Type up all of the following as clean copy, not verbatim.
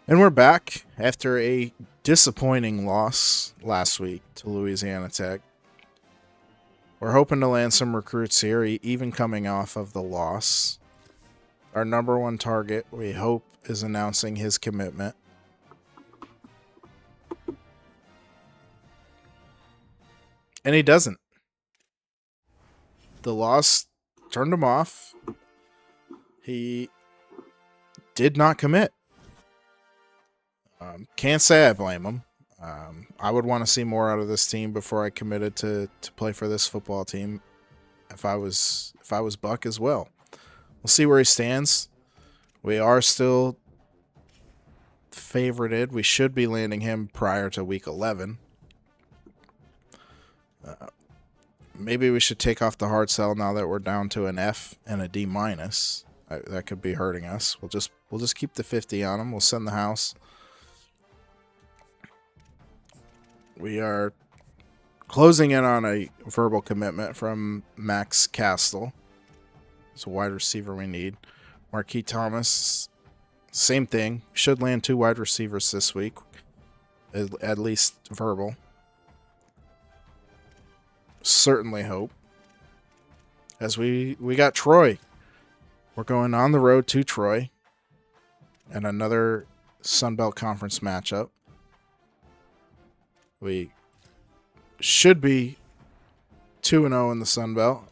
And we're back after a disappointing loss last week to Louisiana Tech. We're hoping to land some recruits here, even coming off of the loss. Our number one target, we hope, is announcing his commitment. And he doesn't. The loss turned him off. He did not commit. Can't say I blame him. I would want to see more out of this team before I committed to play for this football team. If I was Buck as well, we'll see where he stands. We are still favorited. We should be landing him prior to week 11. Maybe we should take off the hard sell now that we're down to an F and a D minus. That could be hurting us. We'll just keep the 50 on him. We'll send the house. We are closing in on a verbal commitment from Max Castle. It's a wide receiver we need. Marquis Thomas, same thing. Should land 2 wide receivers this week. At least verbal. Certainly hope. As we got Troy. We're going on the road to Troy. And another Sun Belt Conference matchup. We should be 2-0 in the Sun Belt.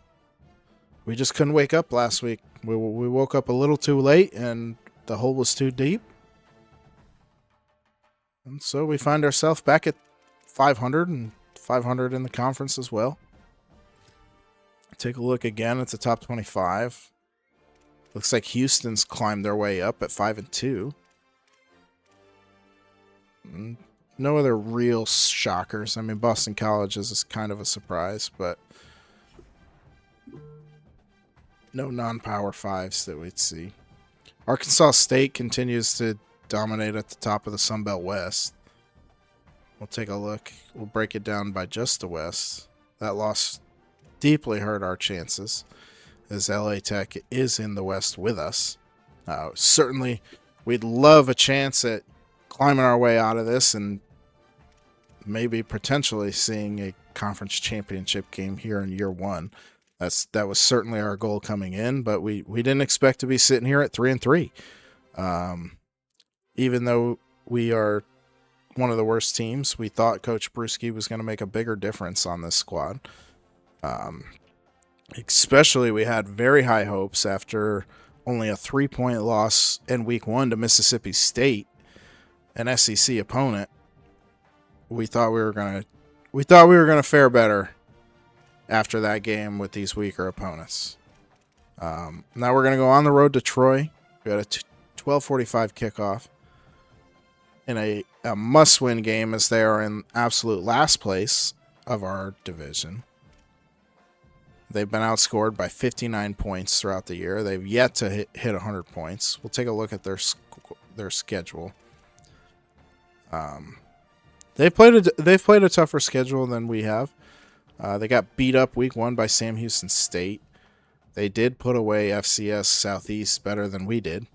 We just couldn't wake up last week. We woke up a little too late, and the hole was too deep. And so we find ourselves back at 500 and 500 in the conference as well. Take a look again at the top 25. Looks like Houston's climbed their way up at 5-2. No other real shockers. I mean, Boston College is kind of a surprise, but no non-power fives that we'd see. Arkansas State continues to dominate at the top of the Sun Belt West. We'll take a look. We'll break it down by just the West. That loss deeply hurt our chances, as LA Tech is in the West with us. Certainly, we'd love a chance at climbing our way out of this and maybe potentially seeing a conference championship game here in year one. That was certainly our goal coming in, but we didn't expect to be sitting here at 3-3. Even though we are one of the worst teams, we thought Coach Brewski was going to make a bigger difference on this squad. Especially, we had very high hopes after only a 3-point loss in week 1 to Mississippi State, an SEC opponent. We thought we were gonna fare better after that game with these weaker opponents. Now we're gonna go on the road to Troy. We got a 12:45 kickoff in a must-win game, as they are in absolute last place of our division. They've been outscored by 59 points throughout the year. They've yet to hit 100 points. We'll take a look at their schedule. They've played a tougher schedule than we have. They got beat up week 1 by Sam Houston State. They did put away FCS Southeast better than we did.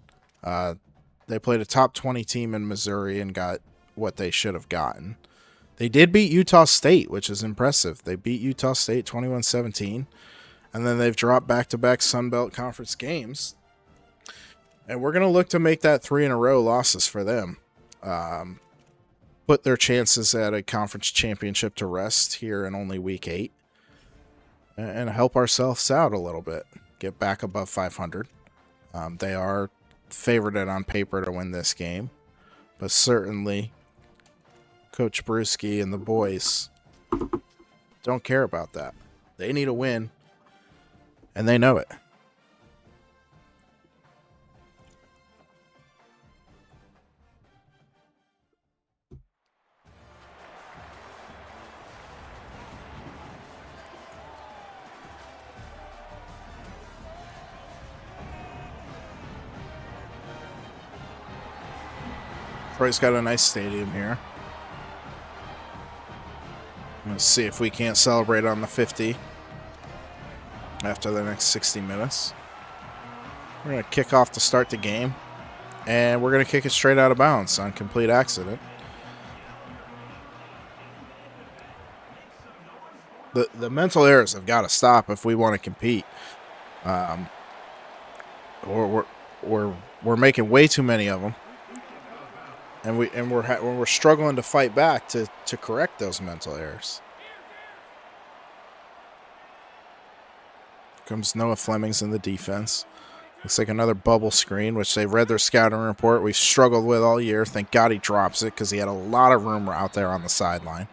They played a top 20 team in Missouri and got what they should have gotten. They did beat Utah State, which is impressive. They beat Utah State 21-17. And then they've dropped back-to-back Sun Belt Conference games. And we're going to look to make that 3 in a row losses for them. Put their chances at a conference championship to rest here in only week 8. And help ourselves out a little bit. Get back above 500. They are favorited on paper to win this game. But certainly, Coach Brewski and the boys don't care about that. They need a win. And they know it. Troy's got a nice stadium here. Let's see if we can't celebrate on the 50 after the next 60 minutes. We're going to kick off to start the game. And we're going to kick it straight out of bounds on complete accident. The mental errors have got to stop if we want to compete. We're making way too many of them, and we're struggling to fight back to correct those mental errors. Comes Noah Fleming's in the defense. Looks like another bubble screen, which they read their scouting report we've struggled with all year. Thank God he drops it because he had a lot of room out there on the sideline.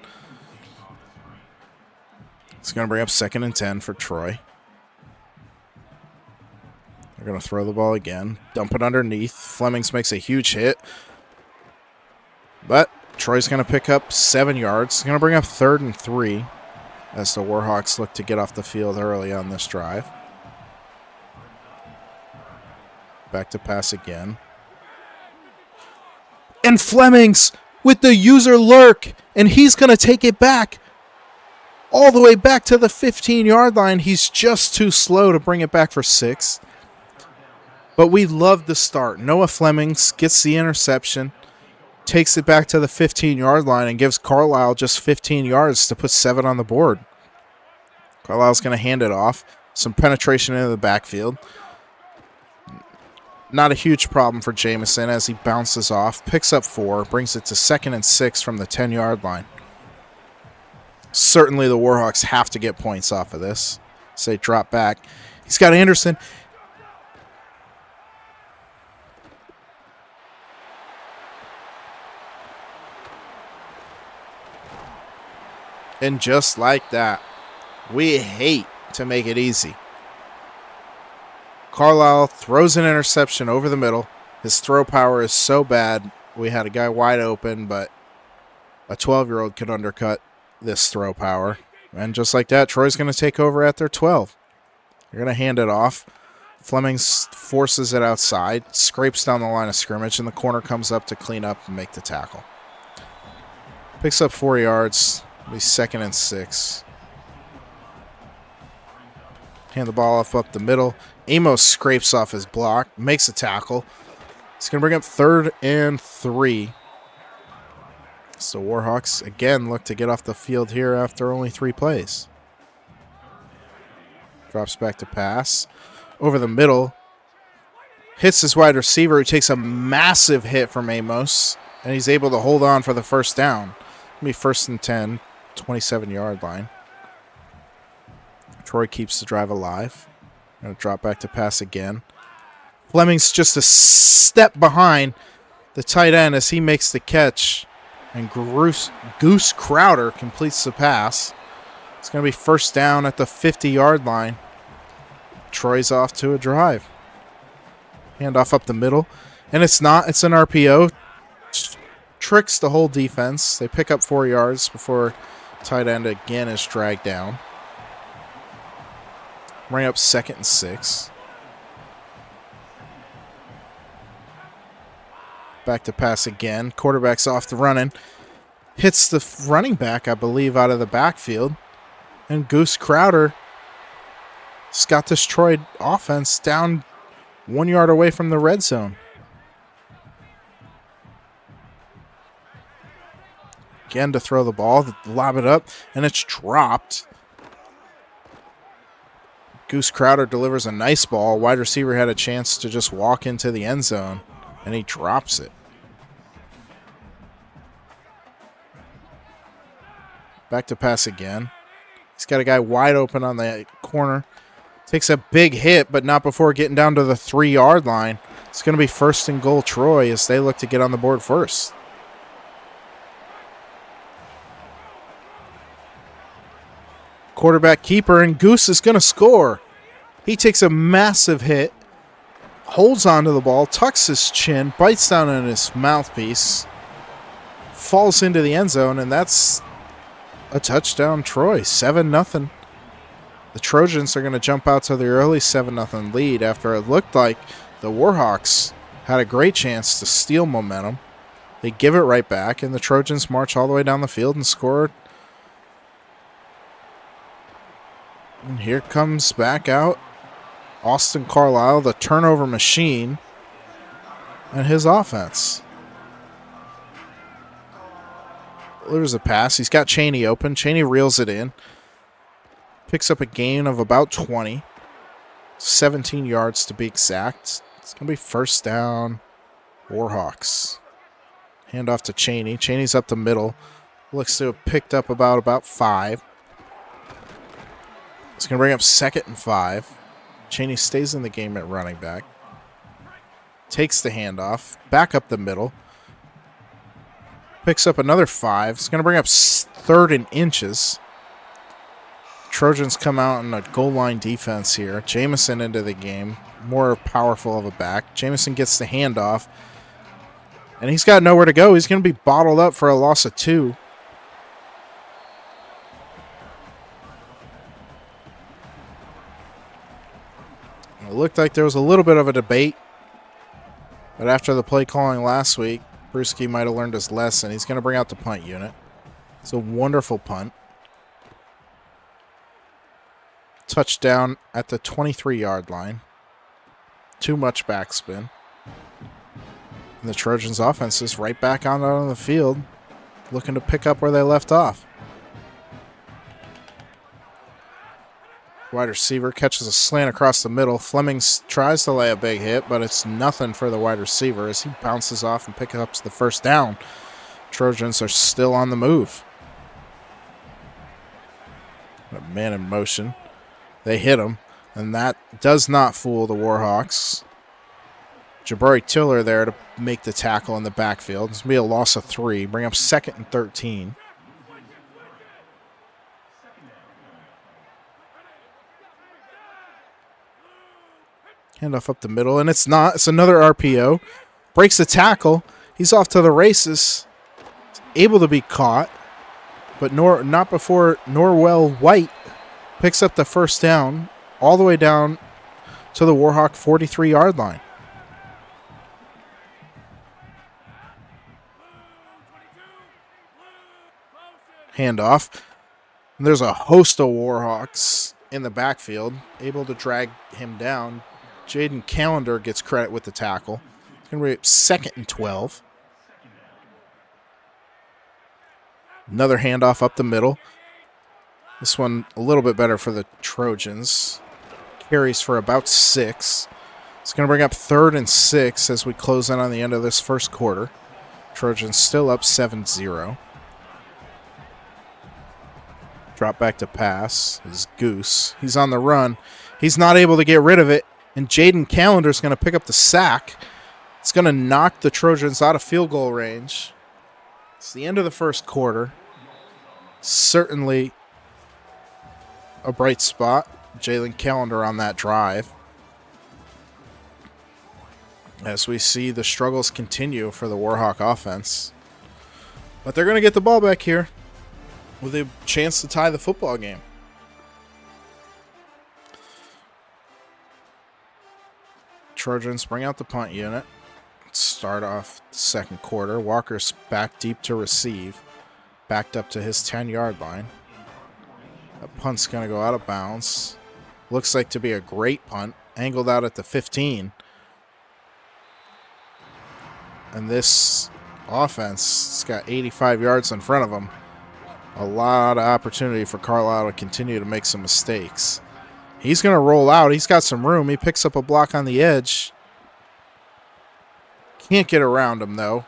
It's going to bring up 2nd and 10 for Troy. They're going to throw the ball again. Dump it underneath. Flemings makes a huge hit. But Troy's going to pick up 7 yards. It's going to bring up 3rd and 3 as the Warhawks look to get off the field early on this drive. Back to pass again. And Flemings with the user lurk. And he's going to take it back. All the way back to the 15-yard line. He's just too slow to bring it back for 6. But we love the start. Noah Flemings gets the interception, takes it back to the 15-yard line, and gives Carlisle just 15 yards to put 7 on the board. Carlisle's going to hand it off. Some penetration into the backfield. Not a huge problem for Jamison as he bounces off, picks up 4, brings it to 2nd and 6 from the 10-yard line. Certainly the Warhawks have to get points off of this. So they drop back. He's got Anderson. And just like that, we hate to make it easy. Carlisle throws an interception over the middle. His throw power is so bad. We had a guy wide open, but a 12-year-old could undercut this throw power. And just like that, Troy's going to take over at their 12. They're going to hand it off. Flemings forces it outside, scrapes down the line of scrimmage, and the corner comes up to clean up and make the tackle. Picks up 4 yards. It'll be 2nd and 6. Hand the ball off up the middle. Amos scrapes off his block, makes a tackle. It's going to bring up 3rd and 3. So Warhawks, again, look to get off the field here after only 3 plays. Drops back to pass. Over the middle. Hits his wide receiver, who takes a massive hit from Amos. And he's able to hold on for the first down. It'll be 1st and 10, 27-yard line. Troy keeps the drive alive. Going to drop back to pass again. Fleming's just a step behind the tight end as he makes the catch. And Goose Crowder completes the pass. It's going to be 1st down at the 50-yard line. Troy's off to a drive. Handoff up the middle. And it's not. It's an RPO. Tricks the whole defense. They pick up 4 yards before tight end again is dragged down. Bring up 2nd and 6. Back to pass again. Quarterback's off the running. Hits the running back, I believe, out of the backfield. And Goose Crowder has got this Troy offense down 1 yard away from the red zone. Again to throw the ball, lob it up, and it's dropped. Goose Crowder delivers a nice ball. Wide receiver had a chance to just walk into the end zone, and he drops it. Back to pass again. He's got a guy wide open on the corner. Takes a big hit, but not before getting down to the 3-yard line. It's going to be 1st and goal Troy as they look to get on the board first. Quarterback keeper, and Goose is going to score. He takes a massive hit, holds onto the ball, tucks his chin, bites down on his mouthpiece, falls into the end zone, and that's a touchdown Troy, 7-0. The Trojans are going to jump out to the early 7-0 lead after it looked like the Warhawks had a great chance to steal momentum. They give it right back, and the Trojans march all the way down the field and score. And here comes back out Austin Carlisle, the turnover machine, and his offense. There's a pass. He's got Chaney open. Chaney reels it in. Picks up a gain of about 20. 17 yards to be exact. It's going to be first down, Warhawks. Hand off to Chaney. Chaney's up the middle. Looks to have picked up about 5. It's going to bring up 2nd and 5. Chaney stays in the game at running back. Takes the handoff. Back up the middle. Picks up another 5. It's going to bring up 3rd and inches. Trojans come out in a goal line defense here. Jamison into the game. More powerful of a back. Jamison gets the handoff. And he's got nowhere to go. He's going to be bottled up for a loss of 2. It looked like there was a little bit of a debate. But after the play calling last week, Brewski might have learned his lesson. He's going to bring out the punt unit. It's a wonderful punt. Touchdown at the 23-yard line. Too much backspin. And the Trojans' offense is right back out on the field, looking to pick up where they left off. Wide receiver catches a slant across the middle. Fleming tries to lay a big hit, but it's nothing for the wide receiver as he bounces off and picks up the first down. Trojans are still on the move. A man in motion. They hit him, and that does not fool the Warhawks. Jabari Tiller there to make the tackle in the backfield. It's going to be a loss of 3. Bring up 2nd and 13. Handoff up the middle, and it's not. It's another RPO. Breaks the tackle. He's off to the races. Able to be caught, but not before Norwell White picks up the first down all the way down to the Warhawk 43-yard line. Handoff. And there's a host of Warhawks in the backfield, able to drag him down. Jaden Callender gets credit with the tackle. It's going to be 2nd and 12. Another handoff up the middle. This one a little bit better for the Trojans. Carries for about 6. It's going to bring up 3rd and 6 as we close in on the end of this first quarter. Trojans still up 7-0. Drop back to pass is Goose. He's on the run. He's not able to get rid of it. And Jaden Callender is going to pick up the sack. It's going to knock the Trojans out of field goal range. It's the end of the first quarter. Certainly a bright spot. Jalen Callender on that drive. As we see the struggles continue for the Warhawk offense. But they're going to get the ball back here with a chance to tie the football game. Trojans bring out the punt unit. Start off the second quarter. Walker's back deep to receive. Backed up to his 10-yard line. That punt's going to go out of bounds. Looks like to be a great punt. Angled out at the 15. And this offense has got 85 yards in front of them. A lot of opportunity for Carlisle to continue to make some mistakes. He's going to roll out. He's got some room. He picks up a block on the edge. Can't get around him, though.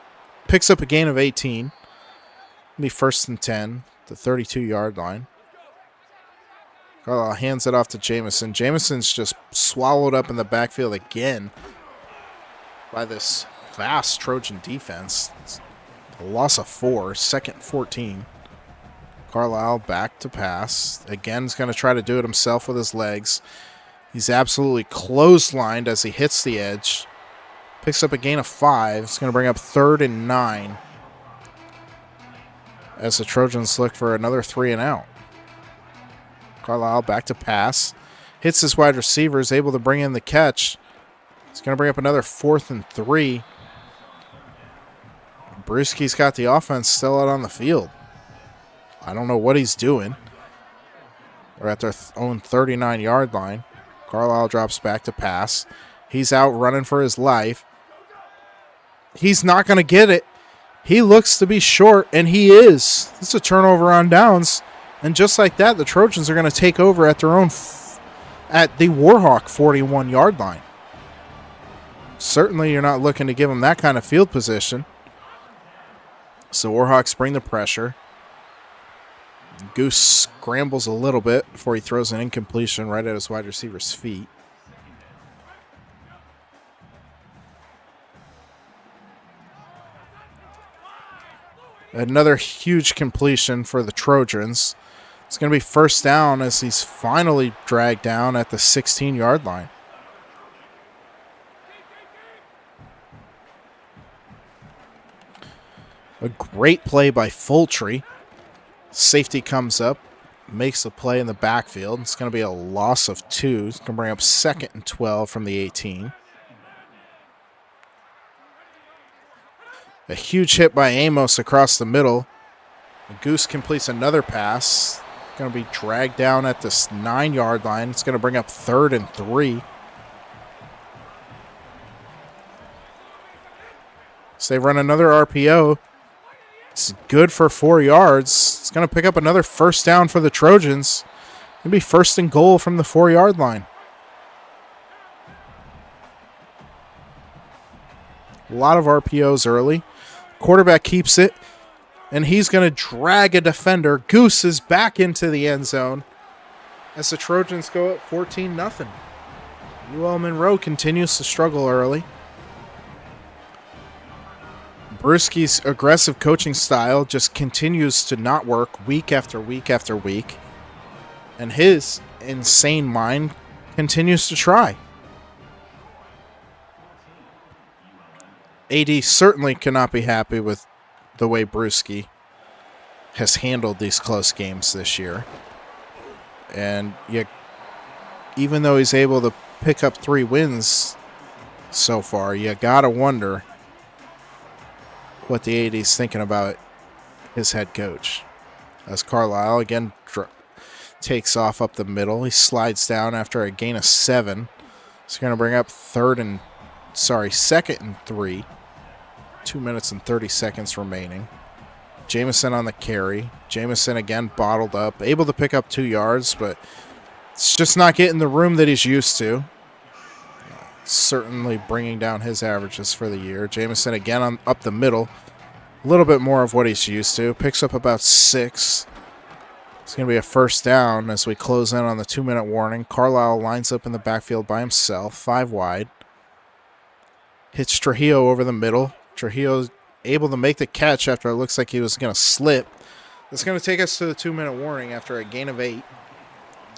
Picks up a gain of 18. It'll be 1st and 10, the 32-yard line. Carlisle hands it off to Jamison. Jamison's just swallowed up in the backfield again by this fast Trojan defense. It's a loss of 4, 2nd and 14. Carlisle back to pass. Again, he's going to try to do it himself with his legs. He's absolutely clotheslined as he hits the edge. Picks up a gain of 5. It's going to bring up 3rd and 9 as the Trojans look for another 3 and out. Carlisle back to pass. Hits his wide receiver. Is able to bring in the catch. It's going to bring up another 4th and 3. Brewski's got the offense still out on the field. I don't know what he's doing. They're at their own 39-yard line. Carlisle drops back to pass. He's out running for his life. He's not going to get it. He looks to be short, and he is. It's a turnover on downs. And just like that, the Trojans are going to take over at their own at the Warhawk 41-yard line. Certainly you're not looking to give them that kind of field position. So Warhawks bring the pressure. Goose scrambles a little bit before he throws an incompletion right at his wide receiver's feet. Another huge completion for the Trojans. It's going to be first down as he's finally dragged down at the 16-yard line. A great play by Fultree. Safety comes up, makes a play in the backfield. It's going to be a loss of 2. It's going to bring up 2nd and 12 from the 18. A huge hit by Amos across the middle. Goose completes another pass. Going to be dragged down at this 9-yard line. It's going to bring up 3rd and 3. So they run another RPO. It's good for 4 yards. It's going to pick up another first down for the Trojans. It'll be 1st and goal from the 4-yard line. A lot of RPOs early. Quarterback keeps it, and he's going to drag a defender. Goose is back into the end zone as the Trojans go up 14-0. UL Monroe continues to struggle early. Brewski's aggressive coaching style just continues to not work week after week after week, and his insane mind continues to try. AD certainly cannot be happy with the way Brewski has handled these close games this year. And yet, even though he's able to pick up 3 wins so far, you got to wonder what the AD's thinking about his head coach. As Carlisle again takes off up the middle. He slides down after a gain of 7. It's going to bring up 2nd and 3. 2 minutes and 30 seconds remaining. Jamison on the carry. Jamison again bottled up. Able to pick up 2 yards, but it's just not getting the room that he's used to. Certainly bringing down his averages for the year. Jamison again up the middle. A little bit more of what he's used to. Picks up about 6. It's going to be a first down as we close in on the 2-minute warning. Carlisle lines up in the backfield by himself, 5 wide. Hits Trujillo over the middle. Trujillo's able to make the catch after it looks like he was going to slip. It's going to take us to the 2-minute warning after a gain of 8.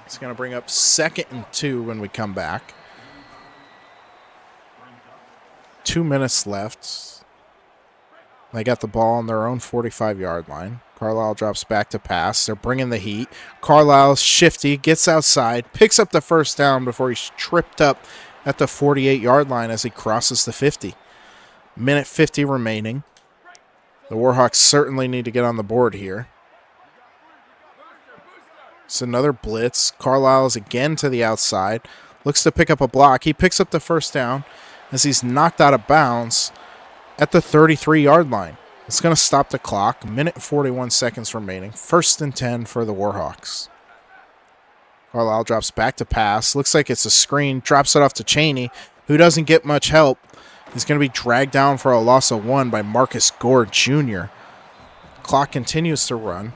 It's going to bring up 2nd and 2 when we come back. 2 minutes left. They got the ball on their own 45-yard line. Carlisle drops back to pass. They're bringing the heat. Carlisle's shifty, gets outside, picks up the first down before he's tripped up at the 48-yard line as he crosses the 50. Minute 50 remaining. The Warhawks certainly need to get on the board here. It's another blitz. Carlisle is again to the outside. Looks to pick up a block. He picks up the first down as he's knocked out of bounds at the 33-yard line. It's going to stop the clock. Minute and 41 seconds remaining. 1st and 10 for the Warhawks. Carlisle drops back to pass. Looks like it's a screen. Drops it off to Cheney, who doesn't get much help. He's going to be dragged down for a loss of 1 by Marcus Gore Jr. Clock continues to run.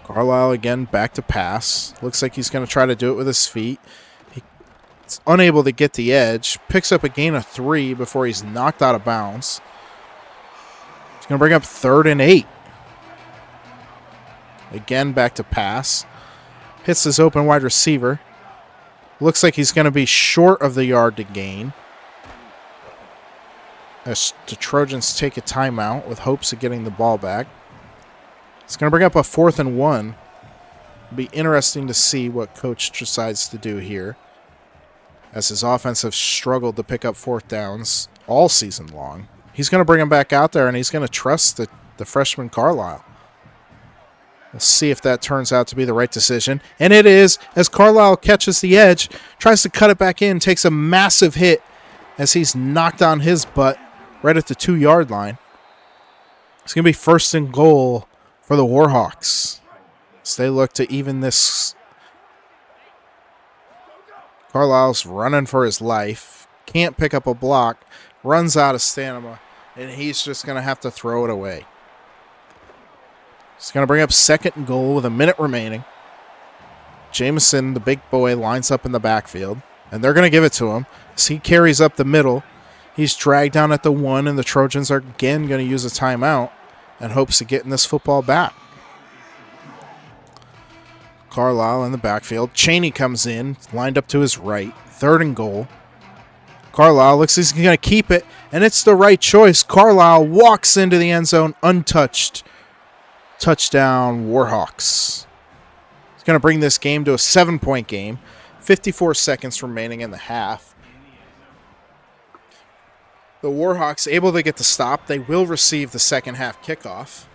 Carlisle again back to pass. Looks like he's going to try to do it with his feet. He's unable to get the edge. Picks up a gain of 3 before he's knocked out of bounds. He's going to bring up 3rd and 8. Again back to pass. Hits his open wide receiver. Looks like he's going to be short of the yard to gain. As the Trojans take a timeout with hopes of getting the ball back. It's going to bring up a 4th and 1. It'll be interesting to see what Coach decides to do here, as his offense have struggled to pick up 4th downs all season long. He's going to bring him back out there, and he's going to trust the freshman Carlisle. We'll see if that turns out to be the right decision. And it is, as Carlisle catches the edge, tries to cut it back in, takes a massive hit as he's knocked on his butt right at the 2-yard line. It's going to be first and goal for the Warhawks. So they look to even this. Carlisle's running for his life. Can't pick up a block. Runs out of stamina. And he's just going to have to throw it away. He's going to bring up second and goal with a minute remaining. Jamison, the big boy, lines up in the backfield. And they're going to give it to him. As he carries up the middle. He's dragged down at the 1. And the Trojans are again going to use a timeout. And hopes of getting this football back. Carlisle in the backfield. Cheney comes in, lined up to his right. Third and goal. Carlisle looks like he's going to keep it, and it's the right choice. Carlisle walks into the end zone untouched. Touchdown, Warhawks. He's going to bring this game to a 7-point game. 54 seconds remaining in the half. The Warhawks able to get the stop. They will receive the second half kickoff.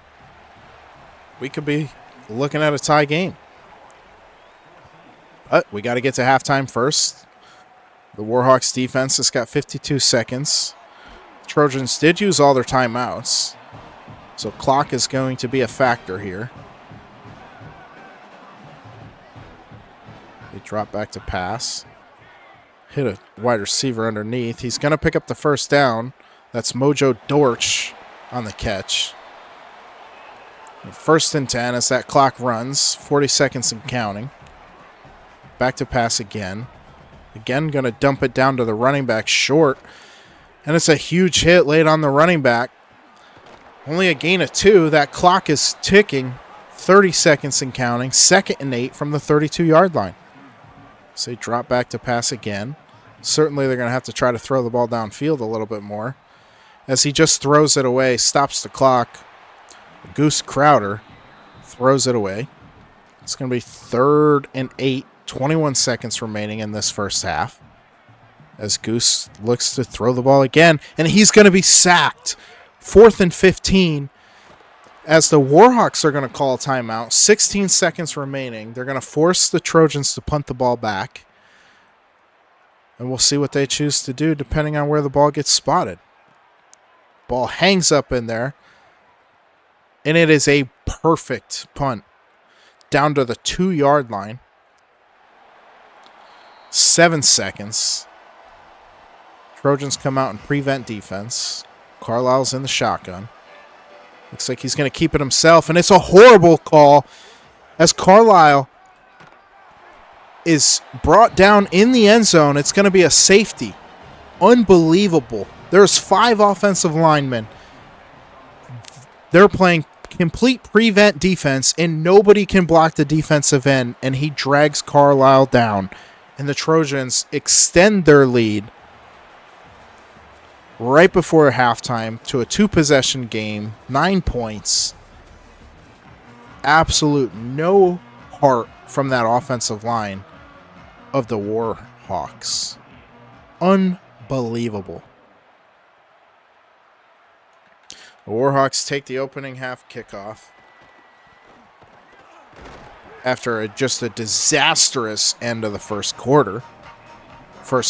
We could be looking at a tie game. But we got to get to halftime first. The Warhawks defense has got 52 seconds. Trojans did use all their timeouts. So clock is going to be a factor here. They drop back to pass. Hit a wide receiver underneath. He's going to pick up the first down. That's Mojo Dortch on the catch. First and 10 as that clock runs. 40 seconds and counting. Back to pass again. Again, going to dump it down to the running back short. And it's a huge hit late on the running back. Only a gain of 2. That clock is ticking. 30 seconds and counting. 2nd and 8 from the 32-yard line. So they drop back to pass again. Certainly they're going to have to try to throw the ball downfield a little bit more. As he just throws it away, stops the clock. Goose Crowder throws it away. It's going to be 3rd and 8. 21 seconds remaining in this first half. As Goose looks to throw the ball again. And he's going to be sacked. 4th and 15. As the Warhawks are going to call a timeout. 16 seconds remaining. They're going to force the Trojans to punt the ball back. And we'll see what they choose to do depending on where the ball gets spotted. Ball hangs up in there. And it is a perfect punt. Down to the 2-yard line. 7 seconds. Trojans come out and prevent defense. Carlisle's in the shotgun. Looks like he's going to keep it himself. And it's a horrible call as Carlisle is brought down in the end zone. It's going to be a safety. Unbelievable. There's 5 offensive linemen. They're playing complete prevent defense, and nobody can block the defensive end, and he drags Carlisle down. And the Trojans extend their lead right before halftime to a 2-possession game, 9 points. Absolute no heart from that offensive line of the Warhawks. Unbelievable. The Warhawks take the opening half kickoff. After just a disastrous end of the first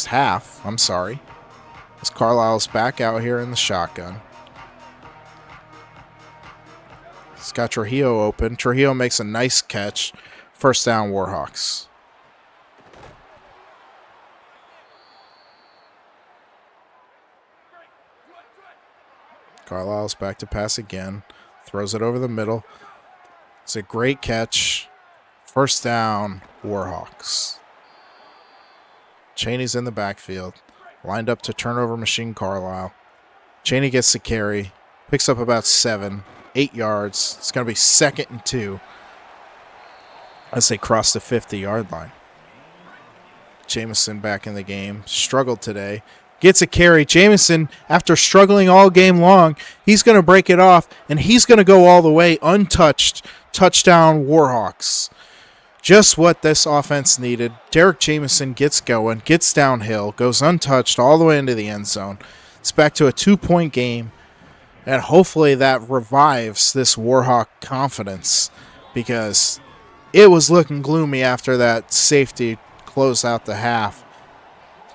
half, I'm sorry. As Carlisle's back out here in the shotgun. He's got Trujillo open. Trujillo makes a nice catch. First down, Warhawks. Carlisle's back to pass again. Throws it over the middle. It's a great catch. First down, Warhawks. Cheney's in the backfield. Lined up to turnover machine Carlisle. Cheney gets the carry. Picks up about 7, 8 yards. It's going to be 2nd and 2 as they cross the 50-yard line. Jamison back in the game. Struggled today. Gets a carry. Jamison, after struggling all game long, he's going to break it off, and he's going to go all the way untouched. Touchdown, Warhawks. Just what this offense needed. Derek Jamison gets going, gets downhill, goes untouched all the way into the end zone. It's back to a 2-point game, and hopefully that revives this Warhawk confidence because it was looking gloomy after that safety closed out the half.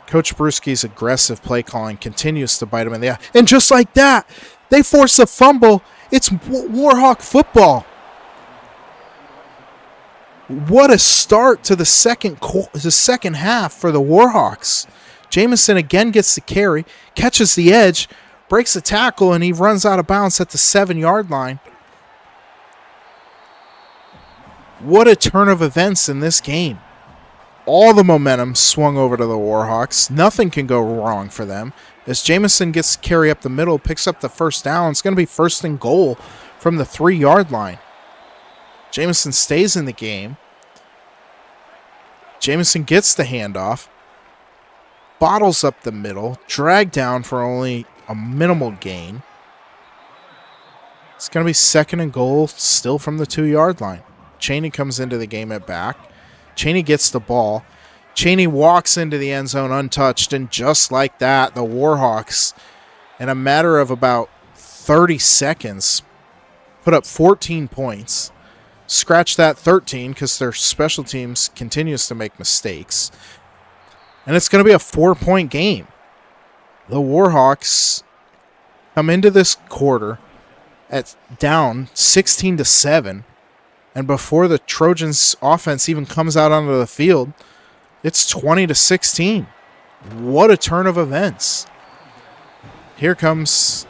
Coach Brewski's aggressive play calling continues to bite him in the eye. And just like that, they force a fumble. It's Warhawk football. What a start to the second half for the Warhawks. Jamison again gets the carry, catches the edge, breaks the tackle, and he runs out of bounds at the 7-yard line. What a turn of events in this game. All the momentum swung over to the Warhawks. Nothing can go wrong for them. As Jamison gets the carry up the middle, picks up the first down, it's going to be 1st and goal from the 3-yard line. Jamison stays in the game. Jamison gets the handoff. Bottles up the middle. Dragged down for only a minimal gain. It's going to be 2nd and goal still from the 2-yard line. Chaney comes into the game at back. Chaney gets the ball. Chaney walks into the end zone untouched, and just like that, the Warhawks, in a matter of about 30 seconds, put up 14 points. Scratch that 13 because their special teams continues to make mistakes. And it's going to be a 4-point game. The Warhawks come into this quarter at down 16-7. And before the Trojans offense even comes out onto the field, it's 20-16. What a turn of events. Here comes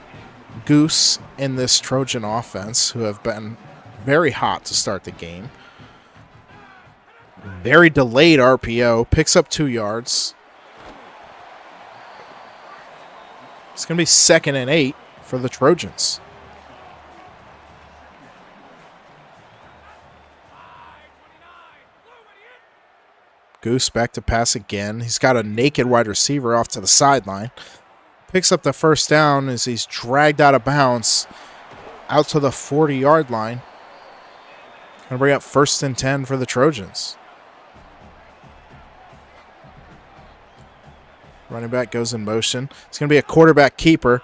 Goose in this Trojan offense, who have been very hot to start the game. Very delayed RPO. Picks up 2 yards. It's going to be 2nd and 8 for the Trojans. Goose back to pass again. He's got a naked wide receiver off to the sideline. Picks up the first down as he's dragged out of bounds out to the 40-yard line. Going to bring up 1st and 10 for the Trojans. Running back goes in motion. It's going to be a quarterback keeper.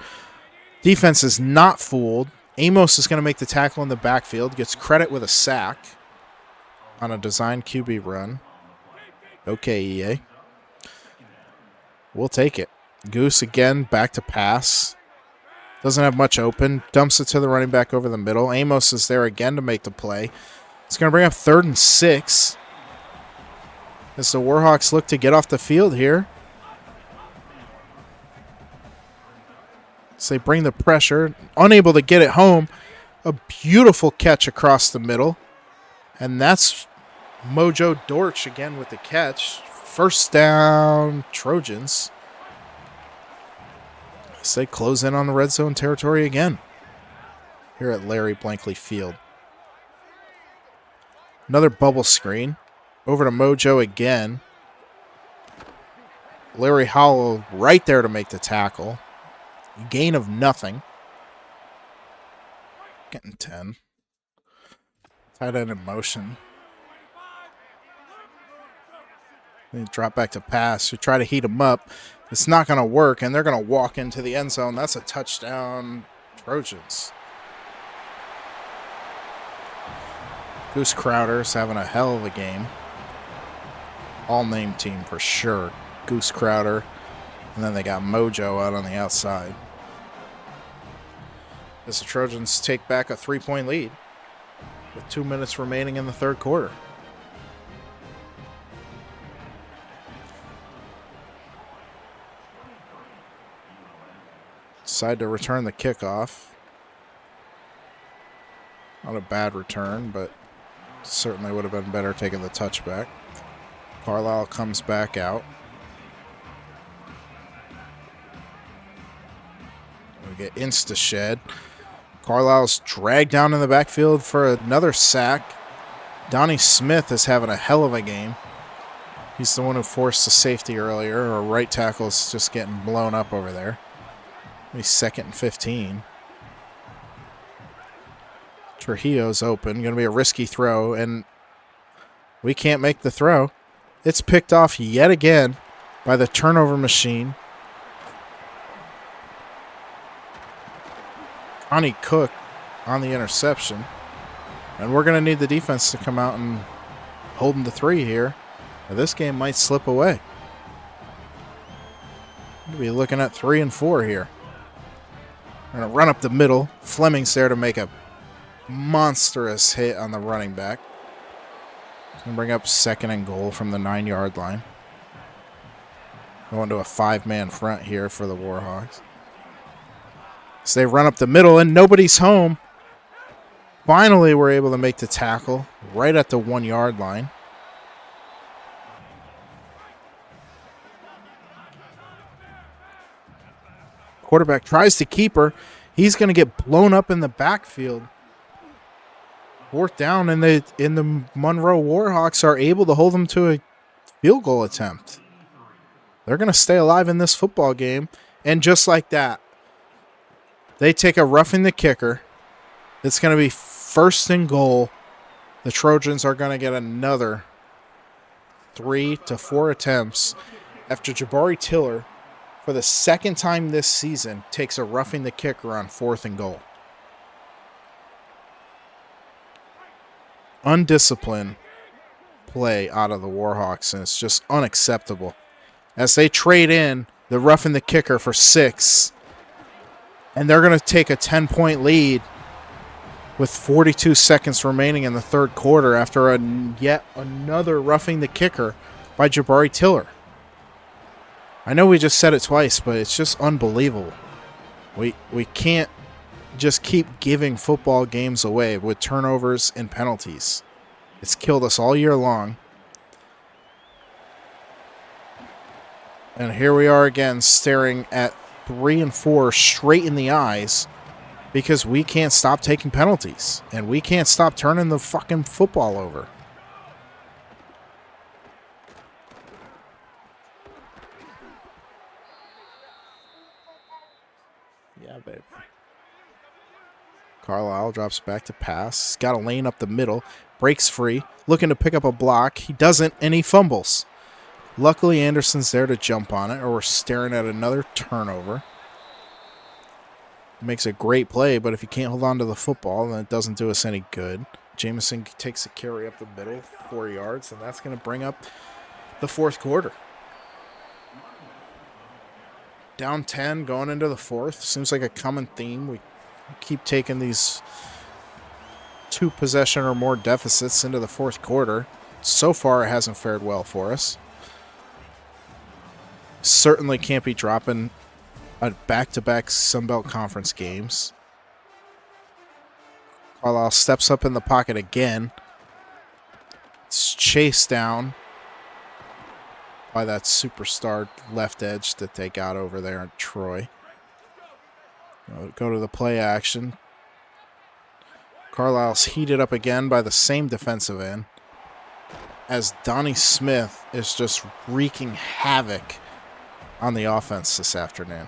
Defense is not fooled. Amos is going to make the tackle in the backfield. Gets credit with a sack on a design QB run. Okay, EA. We'll take it. Goose again, back to pass. Doesn't have much open. Dumps it to the running back over the middle. Amos is there again to make the play. It's going to bring up 3rd and 6. As the Warhawks look to get off the field here. So they bring the pressure. Unable to get it home. A beautiful catch across the middle. And that's Mojo Dortch again with the catch. 1st down, Trojans. As they close in on the red zone territory again here at Larry Blankley Field. Another bubble screen. Over to Mojo again. Larry Howell right there to make the tackle. Gain of nothing. Getting 10. Tight end in motion. They drop back to pass. We try to heat them up. It's not going to work, and they're going to walk into the end zone. That's a touchdown, Trojans. Goose Crowder's having a hell of a game. All-name team for sure. Goose Crowder. And then they got Mojo out on the outside. As the Trojans take back a 3-point lead with 2 minutes remaining in the 3rd quarter. Decide to return the kickoff. Not a bad return, but certainly would have been better taking the touchback. Carlisle comes back out. We get insta-shed. Carlisle's dragged down in the backfield for another sack. Donnie Smith is having a hell of a game. He's the one who forced the safety earlier. Our right tackle's just getting blown up over there. Maybe 2nd and 15. Trujillo's open. Going to be a risky throw, and we can't make the throw. It's picked off yet again by the turnover machine. Connie Cook on the interception. And we're going to need the defense to come out and hold them to 3 here, or this game might slip away. We'll be looking at 3 and 4 here. We're going to run up the middle. Fleming's there to make a monstrous hit on the running back. Going to bring up 2nd and goal from the 9-yard line. Going to a 5-man front here for the Warhawks. So they run up the middle and nobody's home. Finally, we're able to make the tackle right at the 1-yard line. Quarterback tries to keep her. He's going to get blown up in the backfield. 4th down, and the Monroe Warhawks are able to hold them to a field goal attempt. They're going to stay alive in this football game. And just like that, they take a roughing the kicker. It's going to be 1st and goal. The Trojans are going to get another 3 to 4 attempts after Jabari Tiller, for the 2nd time this season, takes a roughing the kicker on 4th and goal. Undisciplined play out of the Warhawks, and it's just unacceptable. As they trade in the roughing the kicker for 6, and they're going to take a 10-point lead with 42 seconds remaining in the 3rd quarter after yet another roughing the kicker by Jabari Tiller. I know we just said it twice, but it's just unbelievable. We can't just keep giving football games away with turnovers and penalties. It's killed us all year long. And here we are again staring at 3 and 4 straight in the eyes because we can't stop taking penalties and we can't stop turning the fucking football over. Yeah, baby. Carlisle drops back to pass. He's got a lane up the middle. Breaks free. Looking to pick up a block. He doesn't, and he fumbles. Luckily, Anderson's there to jump on it, or we're staring at another turnover. Makes a great play, but if you can't hold on to the football, then it doesn't do us any good. Jameson takes a carry up the middle, 4 yards, and that's going to bring up the 4th quarter. Down 10, going into the 4th. Seems like a common theme. We keep taking these 2 possession or more deficits into the 4th quarter. So far, it hasn't fared well for us. Certainly can't be dropping at back-to-back Sunbelt Conference games. Carlisle steps up in the pocket again. It's chased down by that superstar left edge that they got over there in Troy. Go to the play action. Carlisle's heated up again by the same defensive end as Donnie Smith is just wreaking havoc on the offense this afternoon.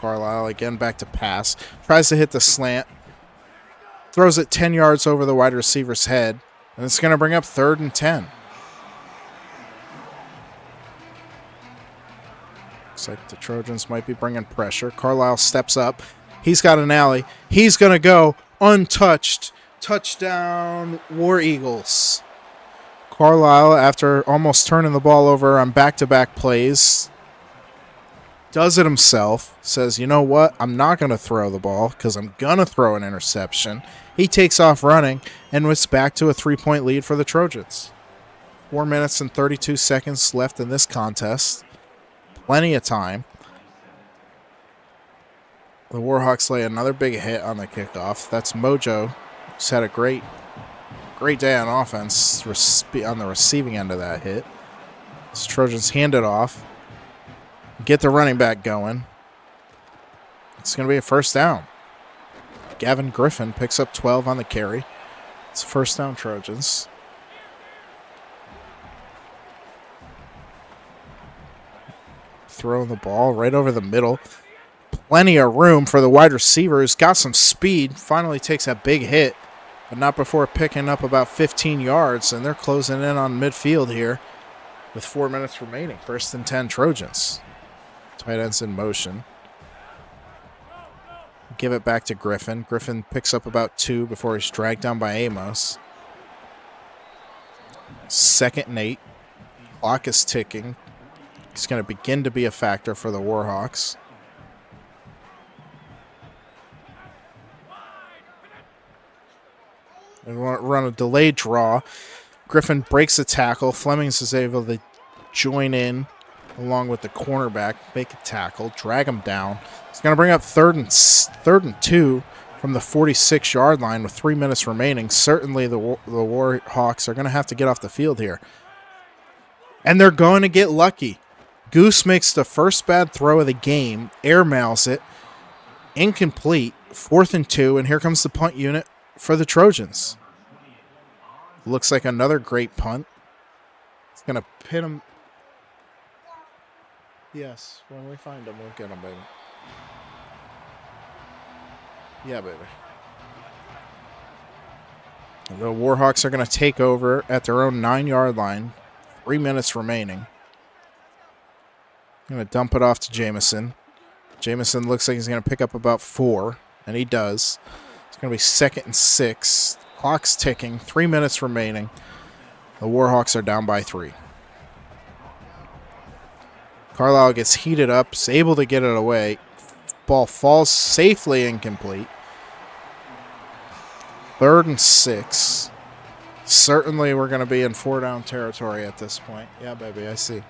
Carlisle again back to pass. Tries to hit the slant. Throws it 10 yards over the wide receiver's head. And it's going to bring up 3rd and 10. Looks like the Trojans might be bringing pressure. Carlisle steps up. He's got an alley. He's going to go untouched. Touchdown, War Eagles. Carlisle, after almost turning the ball over on back-to-back plays, does it himself. Says, you know what? I'm not going to throw the ball because I'm going to throw an interception. He takes off running, and it's back to a 3-point lead for the Trojans. 4 minutes and 32 seconds left in this contest. Plenty of time. The Warhawks lay another big hit on the kickoff. That's Mojo, who's had a great day on offense on the receiving end of that hit. This Trojans hand it off. Get the running back going. It's going to be a 1st down. Gavin Griffin picks up 12 on the carry. It's 1st down Trojans. Throwing the ball right over the middle. Plenty of room for the wide receiver who's got some speed. Finally takes that big hit, but not before picking up about 15 yards, and they're closing in on midfield here with 4 minutes remaining. 1st and 10 Trojans. Tight ends in motion. Give it back to Griffin. Griffin picks up about 2 before he's dragged down by Amos. 2nd and 8. Clock is ticking. It's going to begin to be a factor for the Warhawks. They want to run a delayed draw. Griffin breaks a tackle. Flemings is able to join in along with the cornerback, make a tackle, drag him down. It's going to bring up third and 2 from the 46-yard line with 3 minutes remaining. Certainly the Warhawks are going to have to get off the field here. And they're going to get lucky. Goose makes the first bad throw of the game, airmails it, incomplete, 4th and 2, and here comes the punt unit for the Trojans. Looks like another great punt. It's going to pin him. Yes, when we find him, we'll get him, baby. Yeah, baby. The Warhawks are going to take over at their own 9-yard line. 3 minutes remaining. Going to dump it off to Jamison. Jamison looks like he's going to pick up about 4, and he does. It's going to be 2nd and 6. Clock's ticking. 3 minutes remaining. The Warhawks are down by 3. Carlisle gets heated up, is able to get it away. Ball falls safely incomplete. 3rd and 6. Certainly we're going to be in 4-down territory at this point. Yeah, baby, I see.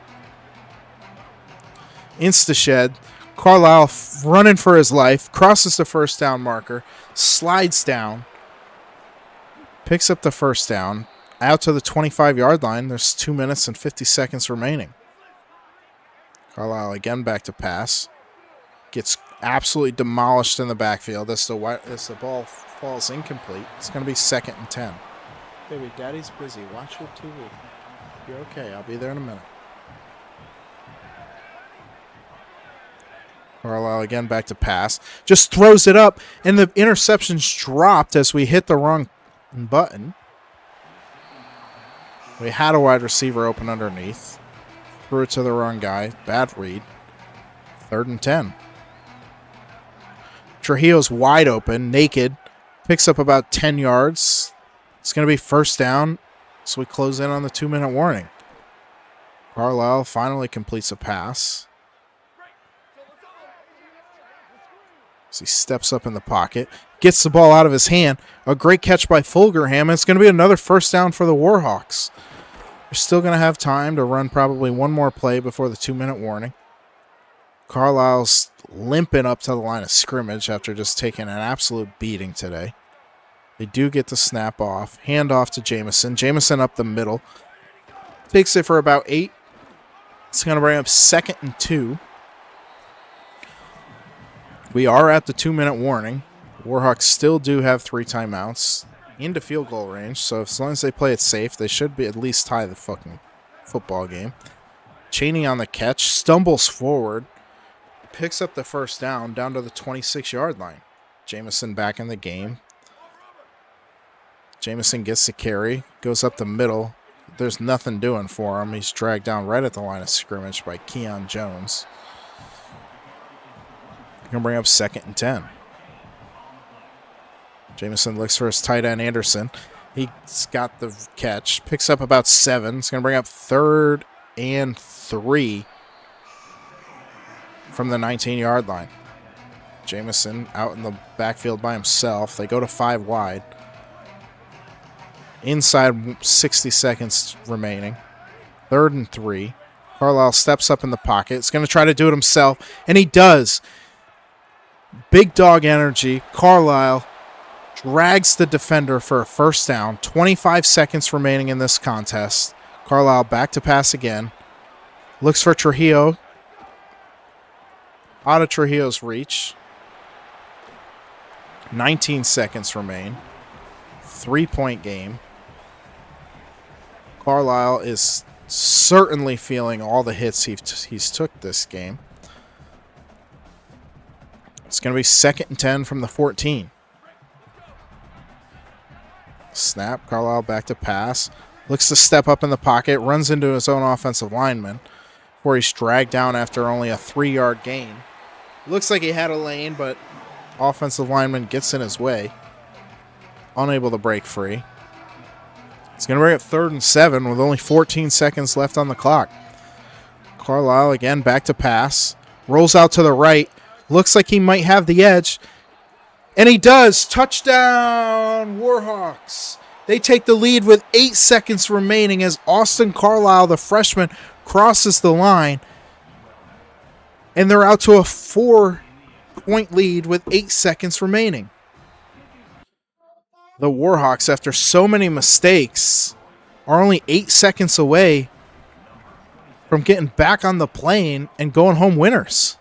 Insta-shed. Carlisle running for his life. Crosses the first down marker. Slides down. Picks up the first down. Out to the 25-yard line. There's 2 minutes and 50 seconds remaining. Carlisle again back to pass. Gets absolutely demolished in the backfield as the ball falls incomplete. It's going to be 2nd and 10. Baby, Daddy's busy. Watch your TV. You're okay. I'll be there in a minute. Carlisle again back to pass. Just throws it up, and the interception's dropped as we hit the wrong button. We had a wide receiver open underneath. Threw it to the wrong guy. Bad read. 3rd and 10. Trujillo's wide open, naked. Picks up about 10 yards. It's going to be 1st down, so we close in on the 2-minute warning. Carlisle finally completes a pass. So he steps up in the pocket, gets the ball out of his hand. A great catch by Fulgerham, and it's going to be another 1st down for the Warhawks. They're still going to have time to run probably one more play before the 2-minute warning. Carlisle's limping up to the line of scrimmage after just taking an absolute beating today. They do get the snap off. Hand off to Jamison. Jamison up the middle. Takes it for about 8. It's going to bring up 2nd and 2. We are at the 2-minute warning. Warhawks still do have 3 timeouts into field goal range, so as long as they play it safe, they should be at least tie the fucking football game. Cheney on the catch, stumbles forward, picks up the 1st down to the 26-yard line. Jamison back in the game. Jamison gets the carry, goes up the middle. There's nothing doing for him. He's dragged down right at the line of scrimmage by Keon Jones. Going to bring up 2nd and 10. Jamison looks for his tight end, Anderson. He's got the catch. Picks up about 7. It's going to bring up 3rd and 3 from the 19-yard line. Jamison out in the backfield by himself. They go to 5 wide. Inside 60 seconds remaining. 3rd and 3. Carlisle steps up in the pocket. It's going to try to do it himself, and he does. Big dog energy. Carlisle drags the defender for a 1st down. 25 seconds remaining in this contest. Carlisle back to pass again. Looks for Trujillo. Out of Trujillo's reach. 19 seconds remain. 3-point game. Carlisle is certainly feeling all the hits he's took this game. It's going to be 2nd and 10 from the 14. Snap. Carlisle back to pass. Looks to step up in the pocket. Runs into his own offensive lineman before he's dragged down after only a 3-yard gain. Looks like he had a lane, but offensive lineman gets in his way. Unable to break free. It's going to bring up 3rd and 7 with only 14 seconds left on the clock. Carlisle again, back to pass. Rolls out to the right. Looks like he might have the edge. And he does. Touchdown, Warhawks. They take the lead with 8 seconds remaining as Austin Carlisle, the freshman, crosses the line. And they're out to a 4-point lead with 8 seconds remaining. The Warhawks, after so many mistakes, are only 8 seconds away from getting back on the plane and going home winners.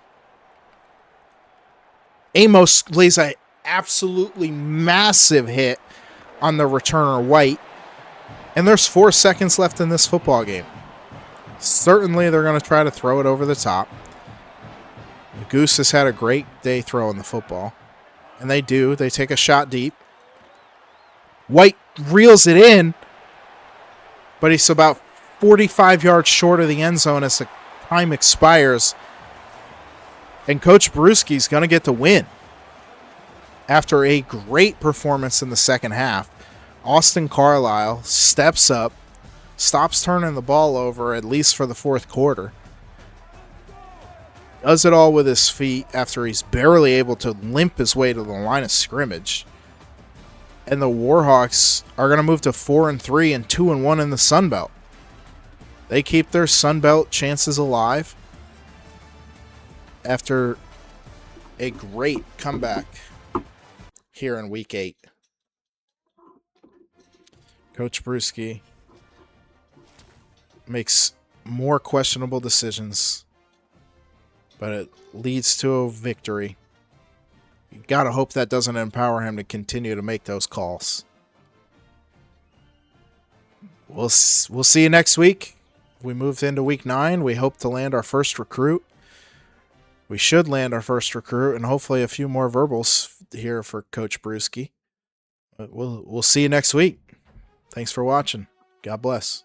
Amos lays an absolutely massive hit on the returner White, and there's 4 seconds left in this football game. Certainly they're going to try to throw it over the top. The Goose has had a great day throwing the football, and they do. They take a shot deep. White reels it in, but he's about 45 yards short of the end zone as the time expires. And Coach Brewski's going to get the win. After a great performance in the second half, Austin Carlisle steps up, stops turning the ball over, at least for the fourth quarter. Does it all with his feet after he's barely able to limp his way to the line of scrimmage. And the Warhawks are going to move to 4-3 and 2-1 in the Sun Belt. They keep their Sun Belt chances alive after a great comeback here in Week 8. Coach Brewski makes more questionable decisions, but it leads to a victory. You got to hope that doesn't empower him to continue to make those calls. We'll see you next week. We moved into Week 9. We hope to land our first recruit. We should land our first recruit and hopefully a few more verbals here for Coach Brewski. We'll see you next week. Thanks for watching. God bless.